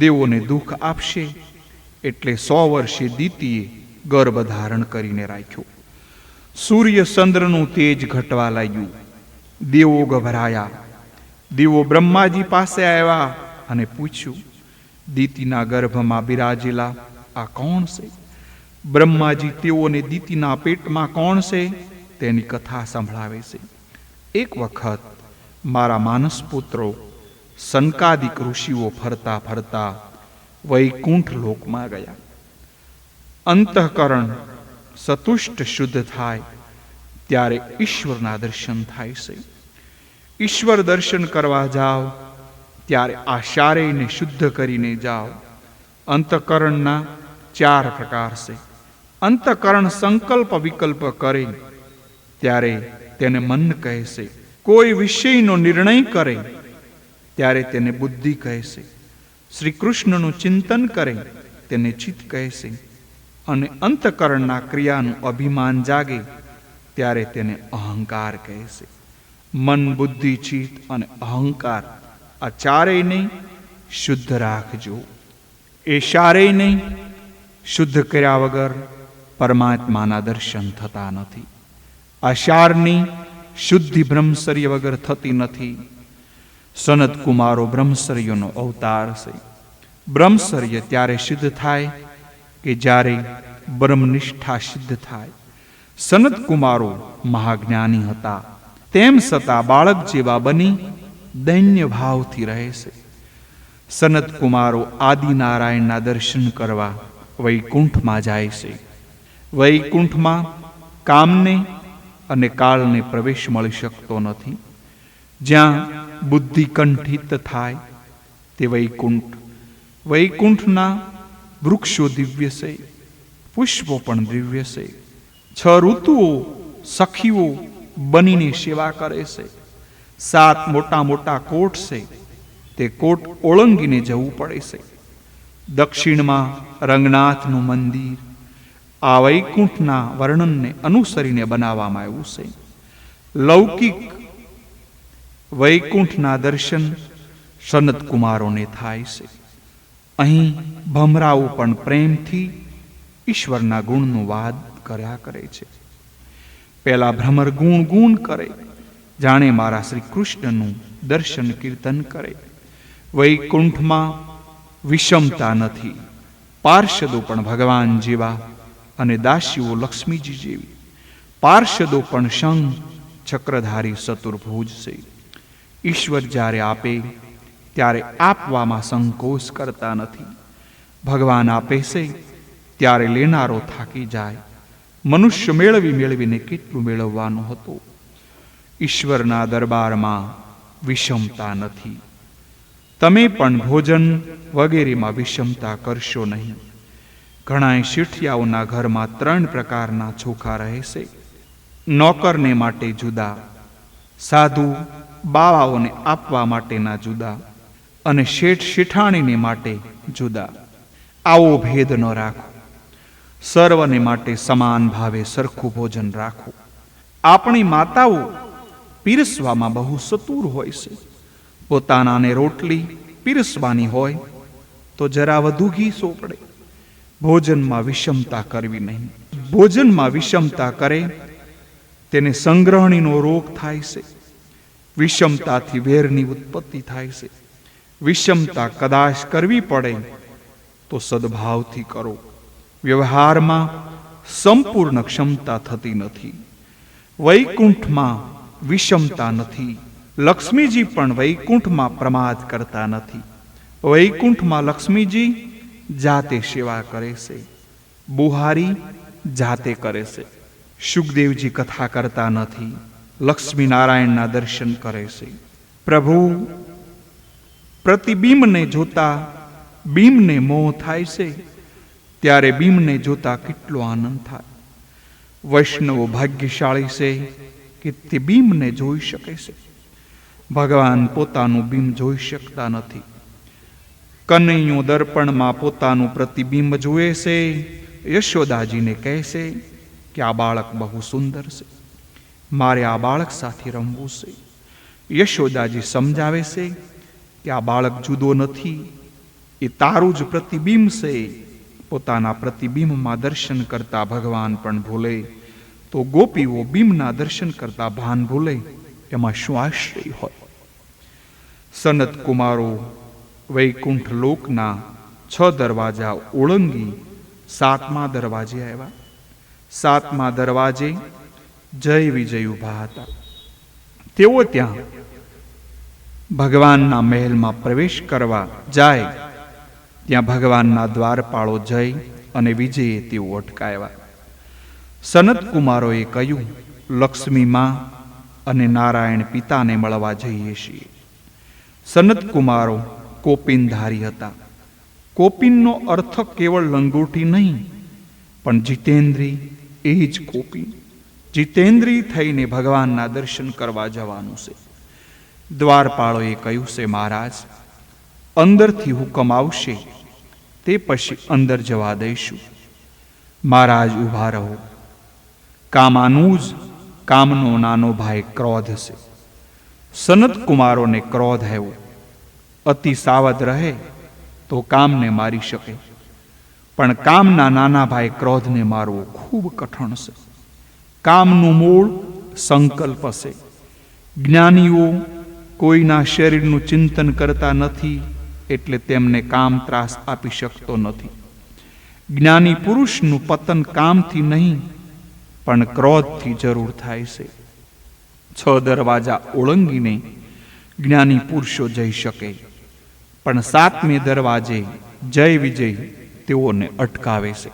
દેવોને દુઃખ આપશે એટલે 100 વર્ષે દીતીએ ગર્ભ ધારણ કરીને રાખ્યો. સૂર્ય ચંદ્રનું તેજ ઘટવા લાગ્યું. દેવો ગભરાયા. દેવો બ્રહ્માજી પાસે આવ્યા અને પૂછ્યું, દીતીના ગર્ભમાં બિરાજેલા આ કોણ છે? બ્રહ્માજી તેઓને દીતીના પેટમાં કોણ છે તેની કથા સંભળાવે છે. એક વખત મારા માનસ પુત્રો સનકાદિક ઋષિઓ ફરતા ફરતા વૈકુંઠ લોકમાં ગયા. અંતઃકરણ સતુષ્ટ શુદ્ધ થાય ત્યારે ઈશ્વરના દર્શન થાય છે. ઈશ્વર દર્શન કરવા જાઓ ત્યારે આ શારેયને શુદ્ધ કરીને જાઓ. અંતઃકરણના 4 પ્રકાર છે. અંતઃકરણ સંકલ્પ વિકલ્પ કરે ત્યારે તેને મન કહે છે. કોઈ વિષયનો નિર્ણય કરે ત્યારે તેને બુદ્ધિ કહે છે. શ્રી કૃષ્ણનું ચિંતન કરે તેને ચિત્ત કહે છે. અને અંતઃકરણના ક્રિયાનું અભિમાન જાગે ત્યારે તેને અહંકાર કહે છે. મન, બુદ્ધિ, ચિત્ત અને અહંકાર આ ચારેયને શુદ્ધ રાખજો. એ ચારેયને શુદ્ધ કર્યા વગર પરમાત્માના દર્શન થતા નથી. આ ચારની શુદ્ધિ બ્રહ્મચર્ય વગર થતી નથી. સનત કુમારો બ્રહ્મચર્યનો અવતાર છે. બ્રહ્મચર્ય ત્યારે સિદ્ધ થાય કે જ્યારે બ્રહ્મનિષ્ઠા સિદ્ધ થાય. સનત કુમારો મહાજ્ઞાની હતા, તેમ છતાં બાળક જેવા બની દૈન્ય ભાવથી રહે છે. સનત કુમારો આદિનારાયણના દર્શન કરવા વૈકુંઠમાં જાય છે. વૈકુંઠમાં કામને અને કાળને પ્રવેશ મળી શકતો નથી. જ્યાં બુદ્ધિ કંઠિત થાય તે વૈકુંઠ. વૈકુંઠના વૃક્ષો દિવ્ય છે, પુષ્પો પણ દિવ્ય છે. 6 ઋતુઓ સખીઓ બનીને સેવા કરે છે. 7 મોટા મોટા કોટ છે, તે કોટ ઓળંગીને જવું પડે છે. દક્ષિણમાં રંગનાથનું મંદિર આ વૈકુંઠના વર્ણનને અનુસરીને બનાવવામાં આવ્યું છે. લૌકિક વૈકુંઠના દર્શન સનત કુમારોને થાય છે. અહીં ભમરાઓ પણ પ્રેમથી ઈશ્વરના ગુણનો વાદ કર્યા કરે છે. પેલા ભ્રમર ગુણ કરે, જાણે મારા શ્રી કૃષ્ણનું દર્શન કીર્તન કરે. વૈકુંઠમાં વિષમતા નથી. પાર્ષદો પણ ભગવાન જેવા અને દાસીઓ લક્ષ્મીજી જેવી. પાર્ષદો પણ શંખ ચક્રધારી ચતુર્ભુજ છે. ઈશ્વર જ્યારે આપે ત્યારે આપવામાં સંકોચ કરતા નથી. ભગવાન આપે છે ત્યારે લેનારો થાકી જાય. મનુષ્ય મેળવીને કેટલું મેળવવાનું હતું. ઈશ્વરના દરબારમાં વિષમતા નથી. તમે પણ ભોજન વગેરેમાં વિષમતા કરશો નહીં. ઘણા શેઠિયાઓના ઘરમાં 3 પ્રકારના ચોખા રહે છે. નોકરને માટે જુદા, સાધુ બાવાઓને આપવા માટેના જુદા અને શેઠ શેઠાણીને માટે જુદા. આવો ભેદ ન રાખો. સર્વને માટે સમાન ભાવે સરખું ભોજન રાખો. આપણી માતાઓ પીરસવામાં બહુ ચતુર હોય છે. પોતાનાને રોટલી પીરસવાની હોય તો જરા વધુ ઘી સોપડે. ભોજનમાં વિષમતા કરવી નહીં. ભોજનમાં વિષમતા કરે તેને સંગ્રહણીનો રોગ થાય છે. વિષમતાથી વેરની ઉત્પત્તિ થાય છે. વિષમતા કદાચ કરવી પડે તો સદભાવથી કરો. વ્યવહારમાં સંપૂર્ણ ક્ષમતા થતી નથી. વૈકુંઠમાં વિષમતા નથી. લક્ષ્મીજી પણ વૈકુંઠમાં પ્રમાદ કરતા નથી. વૈકુંઠમાં લક્ષ્મીજી જાતે સેવા કરે છે. બુહારી જાતે કરે છે. સુખદેવજી કથા કરતા નથી. લક્ષ્મી નારાયણના દર્શન કરે છે. પ્રભુ પ્રતિબિંબને જોતા બિંબને મોહ થાય છે ત્યારે બિંબને જોતા કેટલો આનંદ થાય. વૈષ્ણવો ભાગ્યશાળી છે કે તે બિંબને જોઈ શકે છે. ભગવાન પોતાનું બિંબ જોઈ શકતા નથી. કનૈયો દર્પણમાં પોતાનું પ્રતિબિંબ જુએ છે. યશોદાજીને કહે છે કે આ બાળક બહુ સુંદર છે, મારે આ બાળક સાથે રમવું છે. યશોદાજી સમજાવે છે કે આ બાળક જુદો નથી, એ તારું જ પ્રતિબિંબ છે. પોતાના પ્રતિબિંબમાં દર્શન કરતા ભગવાન પણ ભૂલે તો ગોપીઓ બિંબના દર્શન કરતા ભાન ભૂલે એમાં શું આશ્ચર્ય હોય. સનત કુમારો વૈકુંઠ લોકના 6 દરવાજા ઓળંગી 7મા દરવાજે આવ્યા. 7મા દરવાજે જય વિજય ઊભા હતા. તેઓ ત્યાં ભગવાનના મહેલમાં પ્રવેશ કરવા જાય ત્યાં ભગવાનના દ્વારપાળો જય અને વિજયે તેઓ અટકાવ્યા. સનત કુમારોએ કહ્યું, લક્ષ્મી માં અને નારાયણ પિતાને મળવા જઈએ છીએ. સનત કુમારો કોપિનધારી હતા. કોપિનનો અર્થ કેવળ લંગોટી નહીં, પણ જીતેન્દ્રી એ જ કોપિન. જીતેન્દ્રી થઈને ભગવાનના દર્શન કરવા જવાનું છે. દ્વારપાળોએ કહ્યું છે, મહારાજ અંદરથી હુકમ આવશે તે પછી અંદર જવા દઈશું. મહારાજ ઊભા રહો. કામાનુજ કામનો નાનો ભાઈ ક્રોધ છે. સનત કુમારોને ક્રોધ આવ્યો. અતિ સાવધ રહે તો કામને મારી શકે, પણ કામના નાના ભાઈ ક્રોધને મારવો ખૂબ કઠણ છે. કામનું મૂળ સંકલ્પ છે. જ્ઞાનીઓ કોઈના શરીરનું ચિંતન કરતા નથી, એટલે તેમને કામ ત્રાસ આપી શકતો નથી. જ્ઞાની પુરુષનું પતન કામથી નહીં પણ ક્રોધથી જરૂર થાય છે. 6 દરવાજા ઓળંગીને જ્ઞાની પુરુષો જઈ શકે, પણ 7મે દરવાજે જય વિજય તેઓને અટકાવે છે.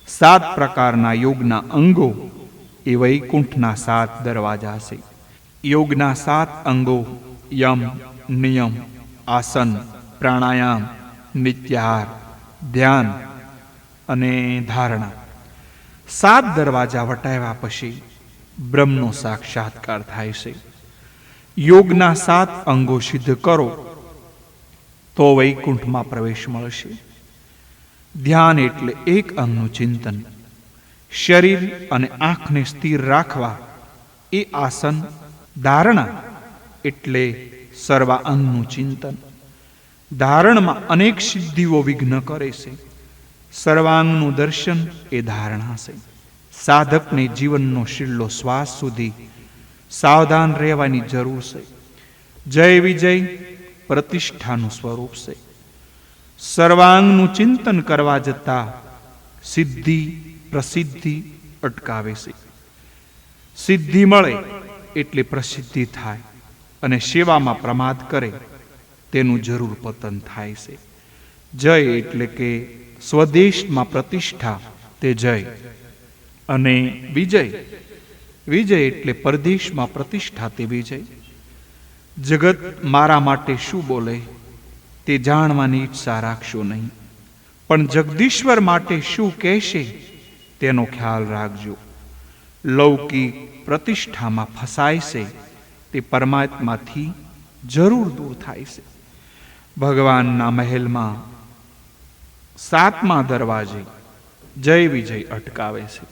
7 પ્રકારના યોગના અંગો એ વૈકુંઠના 7 દરવાજા છે. યોગના 7 અંગો યમ, નિયમ, આસન, પ્રાણાયામ, નિત્યાહાર, ધ્યાન અને ધારણા. 7 દરવાજા વટાવ્યા પછી બ્રહ્મનો સાક્ષાત્કાર થાય છે. યોગના 7 અંગો સિદ્ધ કરો તો વૈકુંઠમાં પ્રવેશ મળશે. ધ્યાન એટલે એક અંગનું ચિંતન. શરીર અને આંખને સ્થિર રાખવા એ આસન. ધારણા એટલે સર્વાંગનું ચિંતન. ધારણમાં અનેક સિદ્ધિઓ વિઘ્ન કરે છે. સર્વાંગનું દર્શન એ ધારણા છે. સાધકને જીવનનો છેલ્લો શ્વાસ સુધી સાવધાન રહેવાની જરૂર છે. જય વિજય પ્રતિષ્ઠાનું સ્વરૂપ છે. સર્વાંગનું ચિંતન કરવા જતા સિદ્ધિ પ્રસિદ્ધિ અટકાવે છે. સિદ્ધિ મળે એટલે પ્રસિદ્ધિ થાય, અને સેવામાં પ્રમાદ કરે તેનું જરૂર પતન થાય છે. જય એટલે કે સ્વદેશમાં પ્રતિષ્ઠા, તે જય. અને વિજય, વિજય એટલે પરદેશમાં પ્રતિષ્ઠા, તે વિજય. જગત મારા માટે શું બોલે તે જાણવાની ઈચ્છા રાખશો નહીં, પણ જગદીશ્વર માટે શું કહેશે તેનો ખ્યાલ રાખજો. લૌકિક પ્રતિષ્ઠામાં ફસાય છે તે પરમાત્માથી જરૂર દૂર થાય છે. ભગવાનના મહેલમાં 7મા દરવાજે જય વિજય અટકાવે છે.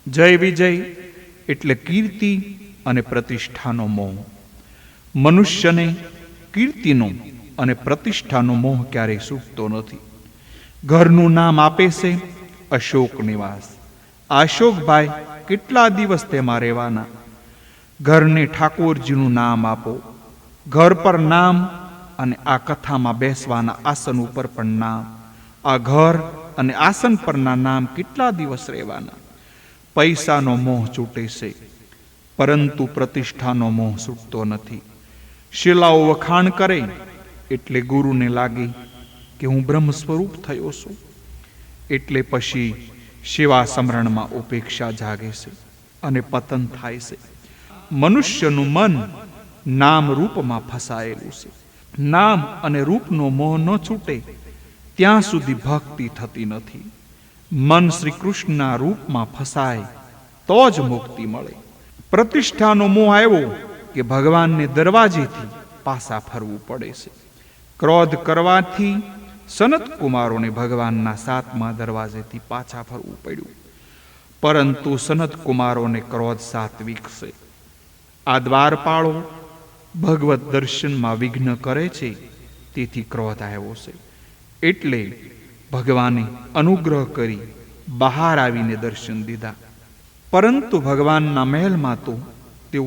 જય વિજય એટલે કીર્તિ અને પ્રતિષ્ઠાનો મોહ. મનુષ્યને કીર્તિનો અને પ્રતિષ્ઠાનો મોહ ક્યારેય સૂકતો નથી. ઘરનું નામ આપે છે અશોક નિવાસ. અશોકભાઈ કેટલા દિવસ તેમાં રહેવાના? ઘરને ઠાકોરજીનું નામ આપો. ઘર પર નામ, અને આ કથામાં બેસવાના આસન ઉપર પણ નામ. આ ઘર અને આસન પરના નામ કેટલા દિવસ રહેવાના? પૈસાનો મોહ છૂટે છે, પરંતુ પ્રતિષ્ઠાનો મોહ છૂટતો નથી. શિલાઓ વખાણ કરે એટલે ગુરુને લાગે કે હું બ્રહ્મ સ્વરૂપ થયો છું. એટલે પછી સેવા સમરણમાં ઉપેક્ષા જાગે છે અને પતન થાય છે. મનુષ્યનું મન નામ રૂપમાં ફસાયેલું છે. નામ અને રૂપનો મોહ ન છૂટે ત્યાં સુધી ભક્તિ થતી નથી. મન શ્રી કૃષ્ણના રૂપમાં ફસાય તો જ મુક્તિ મળે. પ્રતિષ્ઠાનો મોહ આવ્યો કે ભગવાનને દરવાજેથી પાછા ફરવું પડે છે. ક્રોધ કરવાથી સનત કુમારોને ભગવાનના 7મા દરવાજેથી પાછા ફરવું પડ્યું. પરંતુ સનત કુમારોને ક્રોધ સાત્વિક છે. આ દ્વારપાળો ભગવત દર્શનમાં વિઘ્ન કરે છે, તેથી ક્રોધ આવ્યો છે. એટલે ભગવાને અનુગ્રહ કરી બહાર આવીને દર્શન દીધા. પરંતુ ભગવાનના મહેલમાં તો તેઓ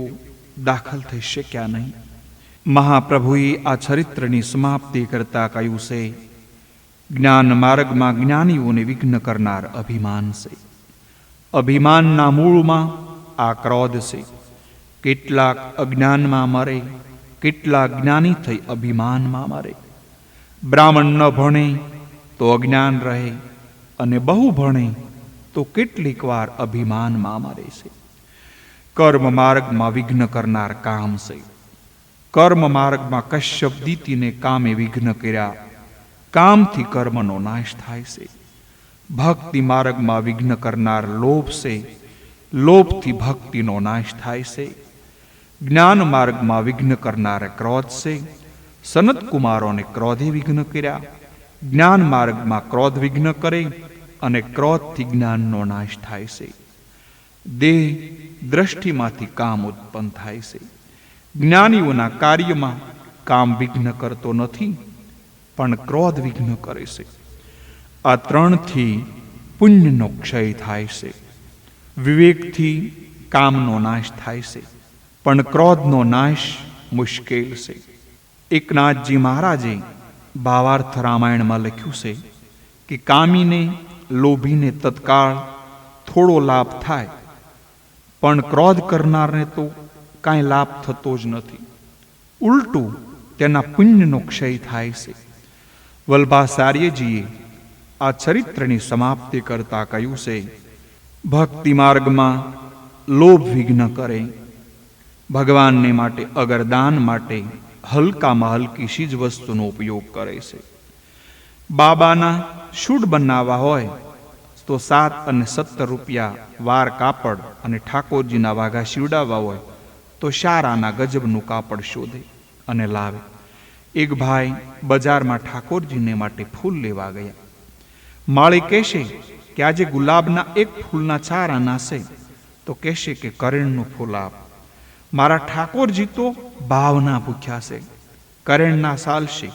દાખલ થઈ શક્યા નહીં. મહાપ્રભુએ આ ચરિત્રની સમાપ્તિ કરતા કહ્યું છે, જ્ઞાન માર્ગમાં જ્ઞાનીઓને વિઘ્ન કરનાર અભિમાન છે. અભિમાનના મૂળમાં આ ક્રોધ છે. કેટલાક અજ્ઞાનમાં મરે, કેટલાક જ્ઞાની થઈ અભિમાનમાં મરે. બ્રાહ્મણ ન ભણે તો અજ્ઞાન રહે, અને બહુ ભણે તો કેટલીક વાર અભિમાનમાં મરે છે. કર્મ માર્ગમાં વિઘ્ન કરનાર કામ છે. કર્મ માર્ગમાં કશ્યપ દીતીને કામે વિઘ્ન કર્યા. કામથી કર્મનો નાશ થાય છે. ભક્તિ માર્ગમાં વિઘ્ન કરનાર લોભ છે. લોભથી ભક્તિનો નાશ થાય છે. જ્ઞાન માર્ગમાં વિઘ્ન કરનાર ક્રોધ છે. સનત કુમારોને ક્રોધે વિઘ્ન કર્યા. જ્ઞાન માર્ગમાં ક્રોધ વિઘ્ન કરે, અને ક્રોધથી જ્ઞાનનો નાશ થાય છે. દેહ દ્રષ્ટિમાંથી કામ ઉત્પન્ન થાય છે. જ્ઞાનીઓના કાર્યમાં કામ વિઘ્ન કરતો નથી, પણ ક્રોધ વિઘ્ન કરે છે. આ 3થી પુણ્યનો ક્ષય થાય છે. વિવેકથી કામનો નાશ થાય છે, પણ ક્રોધનો નાશ મુશ્કેલ છે. એકનાથજી મહારાજે ભાવાર્થ રામાયણમાં લખ્યું છે કે કામીને લોભીને તત્કાળ થોડો લાભ થાય, પણ ક્રોધ કરનારને તો કાંઈ લાભ થતો જ નથી. ઉલટું તેના પુણ્યનો ક્ષય થાય છે. વલ્ભાચાર્યજીએ આ ચરિત્રની સમાપ્તિ કરતા કહ્યું છે, ભક્તિ માર્ગમાં લોભ વિઘ્ન કરે. ભગવાનને માટે અગરદાન માટે હલકામાં હલકી ચીજ વસ્તુનો ઉપયોગ કરે છે. બાબાના શૂળ બનાવવા હોય તો 7 અને 17 રૂપિયા વાર કાપડ, અને ઠાકોરજીના વાઘા સીવડાવવા હોય તો શારાના ગજબનું કાપડ શોધે અને લાવે. એક ભાઈ બજારમાં ઠાકોરજીને માટે ફૂલ લેવા ગયા. માળી કહેશે કે આજે ગુલાબના એક ફૂલના 4 આના છે, તો કહેશે કે કરેણનું ફૂલ આપ. મારા ઠાકોરજી તો ભાવના ભૂખ્યા છે, કરેણના ચાલશે.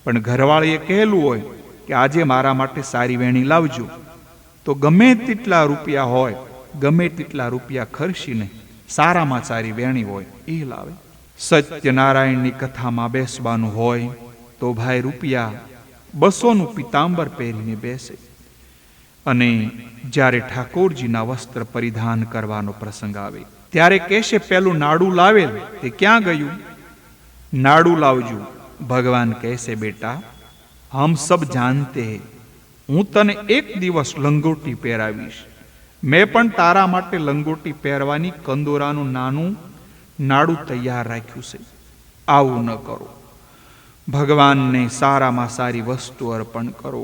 પણ ઘરવાળીએ કહેલું હોય કે આજે મારા માટે સારી વેણી લાવજો, તો ગમે તેટલા રૂપિયા હોય, ગમે તેટલા રૂપિયા ખર્ચીને સારામાં સારી વેણી હોય એ લાવે. સત્યનારાયણની કથામાં બેસવાનું હોય તો ભાઈ રૂપિયા 200નું પિતાંબર પહેરીને બેસે, અને જ્યારે ઠાકોરજીના વસ્ત્ર પરિધાન કરવાનો પ્રસંગ આવે ત્યારે કહેશે, પેલું નાડું લાવેલ તે ક્યાં ગયું? નાડું લાવજો. ભગવાન કહેશે, બેટા હમ સબ જાનતે હૈ, હું તને એક દિવસ લંગોટી પહેરાવીશ. મેં પણ તારા માટે લંગોટી પહેરવાની કંદોરાનું નાનું નાડું તૈયાર રાખ્યું છે. આવું ન કરો. ભગવાનને સારામાં સારી વસ્તુ અર્પણ કરો.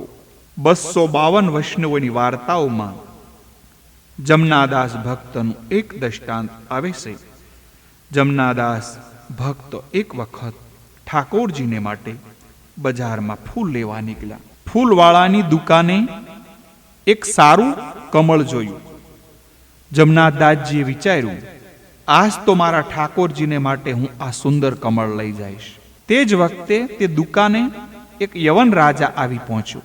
252 વૈષ્ણવોની વાર્તાઓમાં જમનાદાસ ભક્તનું એક દ્રષ્ટાંત આવે છે. જમનાદાસ ભક્ત એક વખત ઠાકોરજીને માટે બજારમાં ફૂલ લેવા નીકળ્યા. ફૂલવાળાની દુકાને એક સારું કમળ જોયું. જમનાદાસજીએ વિચાર્યું, આજ તો મારા ઠાકોરજીને માટે હું આ સુંદર કમળ લઈ જઈશ. તે જ વખતે તે દુકાને એક યવન રાજા આવી પહોંચ્યો.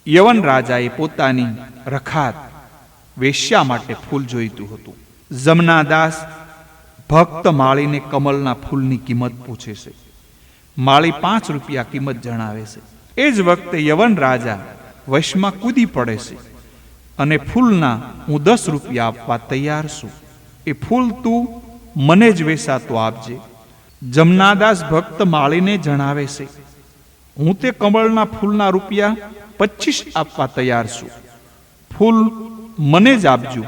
યવન રાજાએ પોતાની રખાત વેશ્યા માટે ફૂલ જોઈતું હતું. જમનાદાસ ભક્ત માળીને કમલના ફૂલની કિંમત પૂછે છે. માળી 5 રૂપિયા કિંમત જણાવે છે. એ જ વખતે યવન રાજા વશમાં કૂદી પડે છે અને ફૂલના હું 10 રૂપિયા આપવા તૈયાર છું. એ ફૂલ તું મને જ વેચાતો આપજે. જમનાદાસ ભક્ત માળીને જણાવે છે, હું તે કમળના ફૂલના રૂપિયા 25 આપવા તૈયાર છું. ફૂલ મને જ આપજો.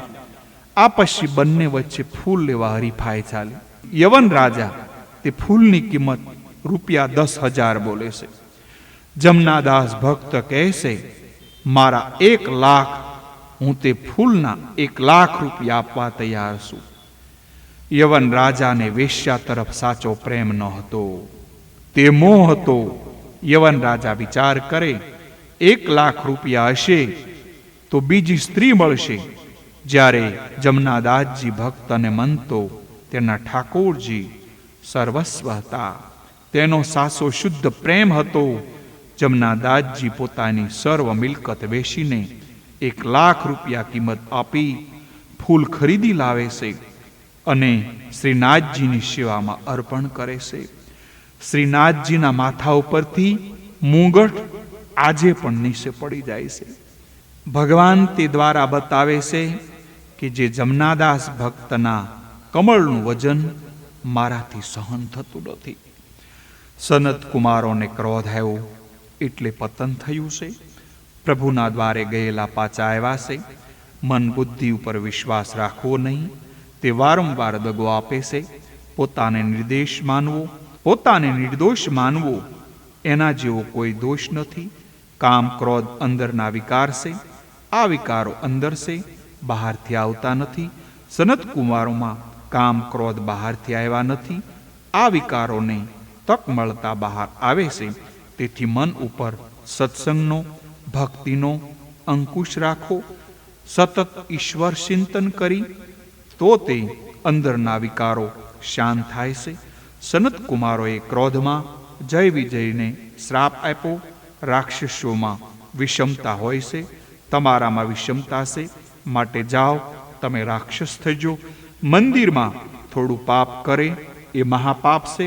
આ પછી બંને વચ્ચે ફૂલ લેવા હરીફાઈ ચાલી. યવન રાજા તે ફૂલની કિંમત રૂપિયા 10,000 બોલે છે. જમનાદાસ ભક્ત કહેશે, મારા 1 લાખ, હું તે ફૂલના 1 લાખ રૂપિયા આપવા તૈયાર છું. યવન રાજાને વેશ્યા તરફ સાચો પ્રેમ ન હતો, તે મોહ હતો. યવન રાજા વિચાર કરે, 1 લાખ રૂપિયા હશે તો બીજી સ્ત્રી મળશે. જ્યારે જમનાદાસજી ભક્તને મનતો તેના ઠાકોરજી સર્વસ્વ હતા. તેનો સાચો શુદ્ધ પ્રેમ હતો. જમનાદાસજી પોતાની સર્વ મિલકત વેચીને 1 લાખ રૂપિયા કિંમત આપી ફૂલ ખરીદી લાવે છે અને શ્રીનાથજીની સેવામાં અર્પણ કરે છે. શ્રીનાથજીના માથા ઉપરથી મુંગટ આજે પણ નીચે પડી જાય છે. ભગવાન તે દ્વારા બતાવે છે કે જે જમનાદાસ ભક્તના કમળનું વજન મારાથી સહન થતું નથી. સનત કુમારોને ક્રોધ આવ્યો એટલે પતન થયું છે. પ્રભુના દ્વારે ગયેલા પાછા આવ્યા છે. મન બુદ્ધિ ઉપર વિશ્વાસ રાખવો નહીં. તે વારંવાર દગો આપે છે. પોતાને નિર્દોષ માનવો, પોતાને નિર્દોષ માનવો એના જેવો કોઈ દોષ નથી. કામ ક્રોધ અંદરના વિકાર છે. આ વિકારો અંદર છે, બહારથી આવતા નથી. સનત કુમારોમાં કામ ક્રોધ બહારથી આવ્યા નથી. આ વિકારોને તક મળતા બહાર આવે છે. તેથી મન ઉપર સત્સંગનો, ભક્તિનો અંકુશ રાખો. સતત ઈશ્વર ચિંતન કરી તો તે અંદરના વિકારો શાંત થાય છે. સનત કુમારોએ ક્રોધમાં જય વિજયને શ્રાપ આપ્યો. રાક્ષસોમાં વિષમતા હોય છે, તમારામાં વિષમતા છે, માટે જાઓ તમે રાક્ષસ થજો. મંદિરમાં થોડું પાપ કરે એ મહાપાપ છે.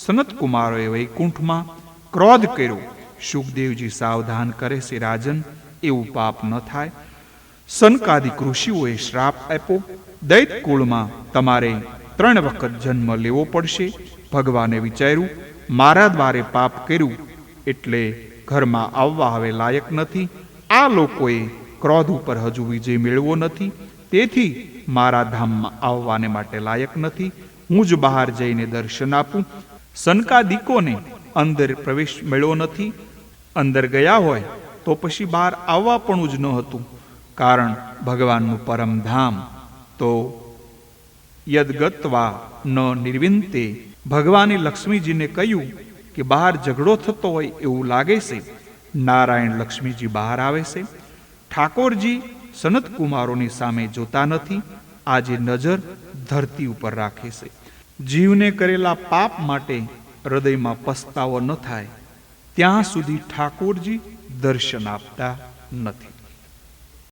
સનત કુમારોએ વૈકુંઠમાં ક્રોધ કર્યો. સુખદેવજી સાવધાન કરે છે, રાજન એવું પાપ ન થાય. સનકાદિક ઋષિઓએ શ્રાપ આપ્યો, દૈત કુળમાં તમારે 3 વખત જન્મ લેવો પડશે. ભગવાને વિચાર્યું, મારા દ્વારે પાપ કર્યું એટલે ઘરમાં આવવા હવે લાયક નથી. આ લોકોએ ક્રોધ ઉપર હજુ વિજય મેળવો નથી, તેથી મારા ધામમાં આવવાને માટે લાયક નથી. હું જ બહાર જઈને દર્શન આપું. સનકાદિકોને અંદર પ્રવેશ મળ્યો નથી. અંદર ગયા હોય તો પછી બહાર આવવા પણ જ ન હતું. કારણ ભગવાનનું પરમધામ તો યદગત્વા ન નિર્વિંતે. ભગવાને લક્ષ્મીજીને કહ્યું કે બહાર ઝઘડો થતો હોય એવું લાગે છે. નારાયણ લક્ષ્મીજી બહાર આવે છે. ઠાકોરજી સનત કુમારોની સામે જોતા નથી. આજે નજર ધરતી ઉપર રાખે છે. જીવને કરેલા પાપ માટે હૃદયમાં પસ્તાવો ન થાય ત્યાં સુધી ઠાકોરજી દર્શન આપતા નથી.